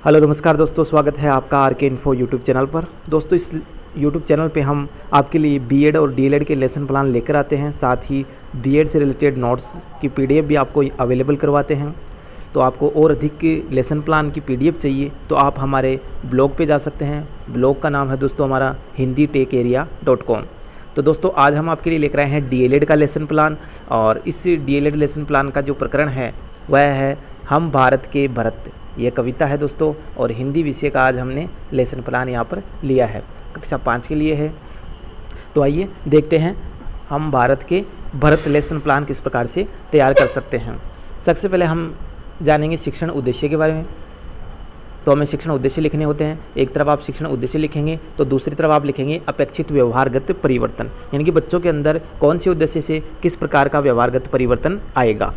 Hello नमस्कार दोस्तों, स्वागत है आपका आर के इन्फो यूट्यूब चैनल पर। दोस्तों इस यूट्यूब चैनल पे हम आपके लिए बीएड और डीएलएड के लेसन प्लान लेकर आते हैं, साथ ही बीएड से रिलेटेड नोट्स की पीडीएफ भी आपको अवेलेबल करवाते हैं। तो आपको और अधिक लेसन प्लान की पीडीएफ चाहिए तो आप हमारे ब्लॉग पे जा सकते हैं। ब्लॉग का नाम है दोस्तों हमारा hindiTechArea.com। तो दोस्तों आज हम आपके लिए लेकर आए हैं डीएलएड का लेसन प्लान, और इस डीएलएड लेसन प्लान का जो प्रकरण है वह है हम भारत के भरत। ये कविता है दोस्तों, और हिंदी विषय का आज हमने लेसन प्लान यहाँ पर लिया है, कक्षा 5 के लिए है। तो आइए देखते हैं हम भारत के भरत लेसन प्लान किस प्रकार से तैयार कर सकते हैं। सबसे पहले हम जानेंगे शिक्षण उद्देश्य के बारे में। तो हमें शिक्षण उद्देश्य लिखने होते हैं। एक तरफ आप शिक्षण उद्देश्य लिखेंगे तो दूसरी तरफ आप लिखेंगे अपेक्षित व्यवहारगत परिवर्तन, यानी कि बच्चों के अंदर कौन से उद्देश्य से किस प्रकार का व्यवहारगत परिवर्तन आएगा।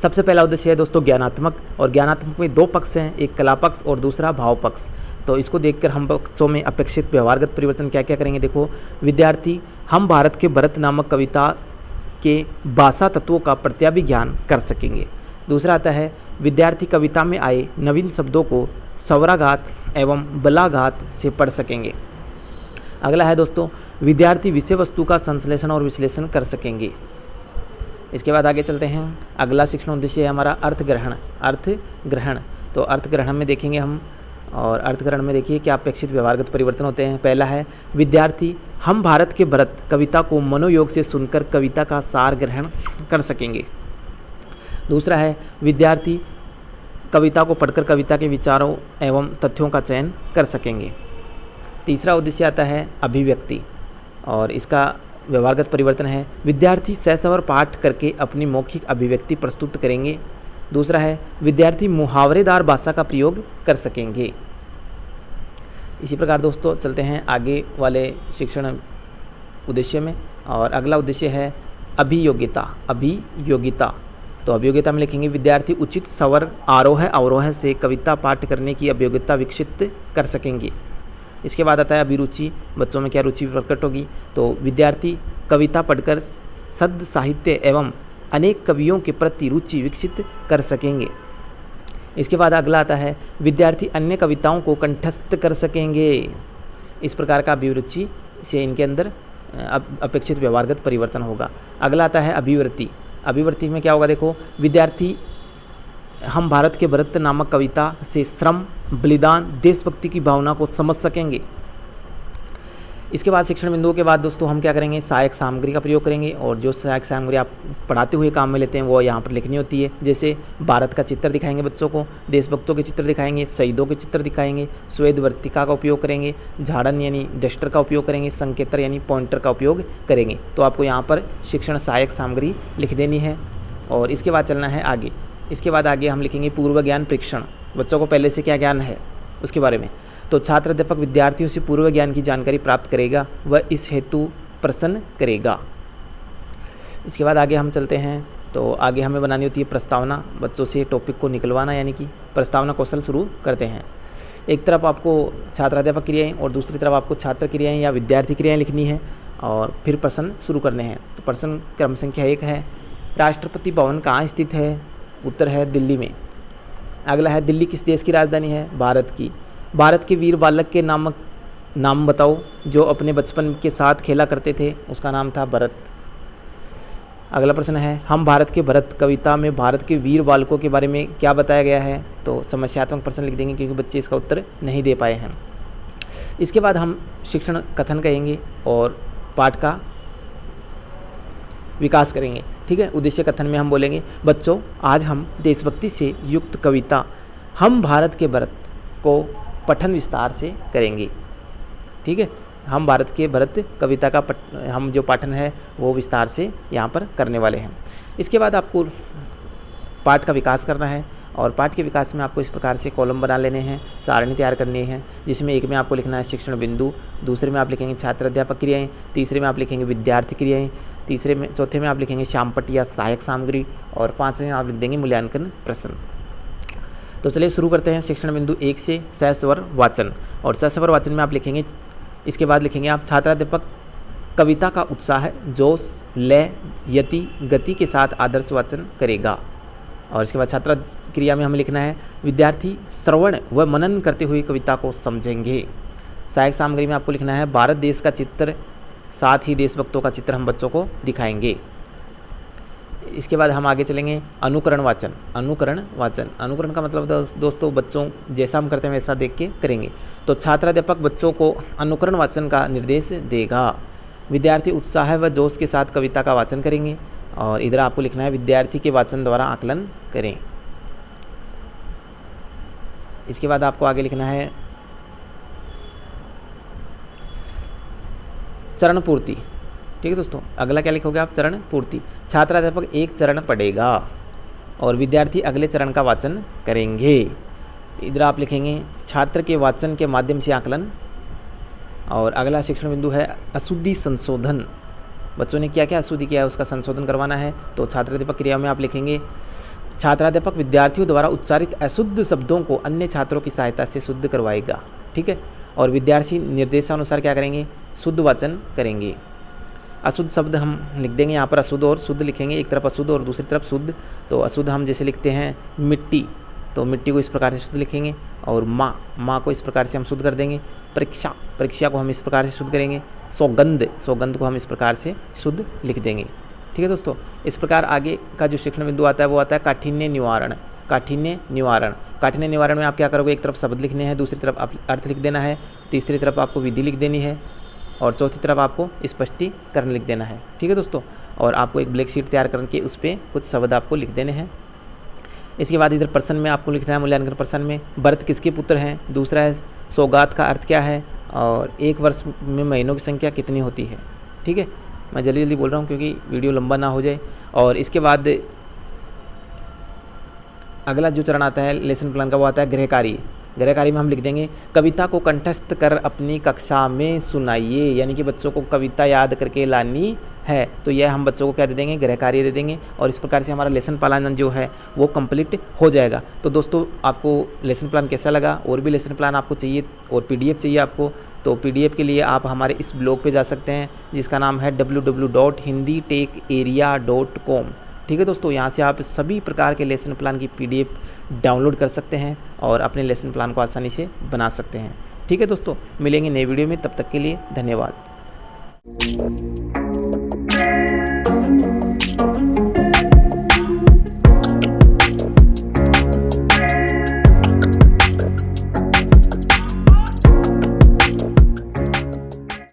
सबसे पहला उद्देश्य है दोस्तों ज्ञानात्मक, और ज्ञानात्मक में दो पक्ष हैं, एक कला पक्ष और दूसरा भाव पक्ष। तो इसको देखकर हम बच्चों में अपेक्षित व्यवहारगत परिवर्तन क्या क्या करेंगे। देखो, विद्यार्थी हम भारत के भरत नामक कविता के भाषा तत्वों का प्रत्याभिज्ञान कर सकेंगे। दूसरा आता है विद्यार्थी कविता में आए नवीन शब्दों को स्वराघात एवं बलाघात से पढ़ सकेंगे। अगला है दोस्तों विद्यार्थी विषय वस्तु का संश्लेषण और विश्लेषण कर सकेंगे। इसके बाद आगे चलते हैं। अगला शिक्षण उद्देश्य है हमारा अर्थ ग्रहण। अर्थ ग्रहण, तो अर्थ ग्रहण में देखेंगे हम, और अर्थ ग्रहण में देखिए क्या अपेक्षित व्यवहारगत परिवर्तन होते हैं। पहला है विद्यार्थी हम भारत के भरत कविता को मनोयोग से सुनकर कविता का सार ग्रहण कर सकेंगे। दूसरा है विद्यार्थी कविता को पढ़कर कविता के विचारों एवं तथ्यों का चयन कर सकेंगे। तीसरा उद्देश्य आता है अभिव्यक्ति, और इसका व्यवहारगत परिवर्तन है विद्यार्थी सस्वर पाठ करके अपनी मौखिक अभिव्यक्ति प्रस्तुत करेंगे। दूसरा है विद्यार्थी मुहावरेदार भाषा का प्रयोग कर सकेंगे। इसी प्रकार दोस्तों चलते हैं आगे वाले शिक्षण उद्देश्य में, और अगला उद्देश्य है अभियोगिता। अभियोगिता, तो अभियोगिता में लिखेंगे विद्यार्थी उचित स्वर आरोह अवरोह से कविता पाठ करने की अभियोगिता विकसित कर सकेंगे। इसके बाद आता है अभिरुचि, बच्चों में क्या रुचि प्रकट होगी। तो विद्यार्थी कविता पढ़कर सद्य साहित्य एवं अनेक कवियों के प्रति रुचि विकसित कर सकेंगे। इसके बाद अगला आता है विद्यार्थी अन्य कविताओं को कंठस्थ कर सकेंगे। इस प्रकार का अभिरुचि से इनके अंदर अपेक्षित व्यवहारगत परिवर्तन होगा। अगला आता है अभिवृत्ति। अभिवृत्ति में क्या होगा, देखो विद्यार्थी हम भारत के भरत नामक कविता से श्रम, बलिदान, देशभक्ति की भावना को समझ सकेंगे। इसके बाद शिक्षण बिंदुओं के बाद दोस्तों हम क्या करेंगे, सहायक सामग्री का प्रयोग करेंगे, और जो सहायक सामग्री आप पढ़ाते हुए काम में लेते हैं वो यहाँ पर लिखनी होती है। जैसे भारत का चित्र दिखाएंगे बच्चों को, देशभक्तों के चित्र दिखाएंगे, शहीदों के चित्र दिखाएंगे, स्वेद वर्तिका का उपयोग करेंगे, झाड़न यानी डस्टर का उपयोग करेंगे, संकेतर यानी पॉइंटर का उपयोग करेंगे। तो आपको यहाँ पर शिक्षण सहायक सामग्री लिख देनी है, और इसके बाद चलना है आगे। इसके बाद आगे हम लिखेंगे पूर्व ज्ञान परीक्षण। बच्चों को पहले से क्या ज्ञान है उसके बारे में। तो छात्र अध्यापक विद्यार्थियों से पूर्व ज्ञान की जानकारी प्राप्त करेगा, वह इस हेतु प्रश्न करेगा। इसके बाद आगे हम चलते हैं। तो आगे हमें बनानी होती है प्रस्तावना, बच्चों से टॉपिक को निकलवाना, यानी कि प्रस्तावना कौशल शुरू करते हैं। एक तरफ आपको छात्र अध्यापक क्रियाएँ और दूसरी तरफ आपको छात्र क्रियाएँ या विद्यार्थी क्रियाएँ लिखनी है, और फिर प्रश्न शुरू करने हैं। तो प्रश्न क्रम संख्या 1 है राष्ट्रपति भवन कहाँ स्थित है। उत्तर है दिल्ली में। अगला है दिल्ली किस देश की राजधानी है, भारत की। भारत के वीर बालक के नाम बताओ जो अपने बचपन के साथ खेला करते थे, उसका नाम था भरत। अगला प्रश्न है हम भारत के भरत कविता में भारत के वीर बालकों के बारे में क्या बताया गया है। तो समस्यात्मक प्रश्न लिख देंगे क्योंकि बच्चे इसका उत्तर नहीं दे पाए हैं। इसके बाद हम शिक्षण कथन कहेंगे और पाठ का विकास करेंगे। ठीक है, उद्देश्य कथन में हम बोलेंगे बच्चों आज हम देशभक्ति से युक्त कविता हम भारत के भरत को पठन विस्तार से करेंगे। ठीक है, हम भारत के भरत कविता का हम जो पाठन है वो विस्तार से यहाँ पर करने वाले हैं। इसके बाद आपको पाठ का विकास करना है, और पाठ के विकास में आपको इस प्रकार से कॉलम बना लेने हैं, सारणी तैयार करनी है, जिसमें एक में आपको लिखना है शिक्षण बिंदु, दूसरे में आप लिखेंगे छात्र अध्यापक क्रियाएँ, तीसरे में आप लिखेंगे विद्यार्थी क्रियाएँ, चौथे में आप लिखेंगे श्यामपट्ट या सहायक सामग्री, और पाँचवें में आप लिख देंगे मूल्यांकन प्रश्न। तो चलिए शुरू करते हैं शिक्षण बिंदु 1 से सस्वर वाचन, और सस्वर वाचन में आप लिखेंगे, इसके बाद लिखेंगे आप छात्राध्यापक कविता का उत्साह जोश लय यति गति के साथ आदर्श वाचन करेगा। और इसके बाद क्रिया में हमें लिखना है विद्यार्थी श्रवण व मनन करते हुए कविता को समझेंगे। सहायक सामग्री में आपको लिखना है भारत देश का चित्र, साथ ही देशभक्तों का चित्र हम बच्चों को दिखाएंगे। इसके बाद हम आगे चलेंगे अनुकरण वाचन। अनुकरण का मतलब दोस्तों बच्चों जैसा हम करते हैं वैसा देख के करेंगे। तो छात्राध्यापक बच्चों को अनुकरण वाचन का निर्देश देगा। विद्यार्थी उत्साह व जोश के साथ कविता का वाचन करेंगे और इधर आपको लिखना है विद्यार्थी के वाचन द्वारा आकलन करें। इसके बाद आपको आगे लिखना है चरण पूर्ति। ठीक है दोस्तों, अगला क्या लिखोगे आप? चरण पूर्ति। छात्राध्यापक एक चरण पढ़ेगा और विद्यार्थी अगले चरण का वाचन करेंगे। इधर आप लिखेंगे छात्र के वाचन के माध्यम से आकलन। और अगला शिक्षण बिंदु है अशुद्धि संशोधन। बच्चों ने क्या क्या अशुद्धि किया है उसका संशोधन करवाना है। तो छात्राध्यापक क्रिया में आप लिखेंगे छात्राध्यापक विद्यार्थियों द्वारा उच्चारित अशुद्ध शब्दों को अन्य छात्रों की सहायता से शुद्ध करवाएगा। ठीक है, और विद्यार्थी निर्देशानुसार क्या करेंगे? शुद्ध वाचन करेंगे। अशुद्ध शब्द हम लिख देंगे यहाँ पर, अशुद्ध और शुद्ध लिखेंगे, एक तरफ अशुद्ध और दूसरी तरफ शुद्ध। तो अशुद्ध हम जैसे लिखते हैं मिट्टी, तो मिट्टी को इस प्रकार से शुद्ध लिखेंगे। और माँ को इस प्रकार से हम शुद्ध कर देंगे। परीक्षा को हम इस प्रकार से शुद्ध करेंगे। सौगंध को हम इस प्रकार से शुद्ध लिख देंगे। ठीक है दोस्तों, इस प्रकार आगे का जो शिक्षण बिंदु आता है वो आता है काठिन्य निवारण। काठिन्य निवारण में आप क्या करोगे? एक तरफ शब्द लिखने हैं, दूसरी तरफ अर्थ लिख देना है, तीसरी तरफ आपको विधि लिख देनी है और चौथी तरफ आपको स्पष्टीकरण लिख देना है। ठीक है दोस्तों, और आपको एक ब्लैक शीट तैयार करके उस पर कुछ शब्द आपको लिख देने हैं। इसके बाद इधर प्रश्न में आपको लिखना है, मूल्यांकन प्रश्न में भरत किसके पुत्र हैं, दूसरा है सौगात का अर्थ क्या है, और एक वर्ष में महीनों की संख्या कितनी होती है। ठीक है, मैं जल्दी जल्दी बोल रहा हूँ क्योंकि वीडियो लंबा ना हो जाए। और इसके बाद अगला जो चरण आता है लेसन प्लान का वो आता है गृह कार्य में हम लिख देंगे कविता को कंठस्थ कर अपनी कक्षा में सुनाइए। यानी कि बच्चों को कविता याद करके लानी है, तो यह हम बच्चों को क्या दे देंगे? गृह कार्य दे देंगे। और इस प्रकार से हमारा लेसन प्लान जो है वो कंप्लीट हो जाएगा। तो दोस्तों आपको लेसन प्लान कैसा लगा? और भी लेसन प्लान आपको चाहिए और PDF चाहिए आपको, तो PDF के लिए आप हमारे इस ब्लॉग पे जा सकते हैं जिसका नाम है www.hinditecharia.com। ठीक है दोस्तों, यहाँ से आप सभी प्रकार के लेसन प्लान की PDF डाउनलोड कर सकते हैं और अपने लेसन प्लान को आसानी से बना सकते हैं। ठीक है दोस्तों, मिलेंगे नए वीडियो में, तब तक के लिए धन्यवाद।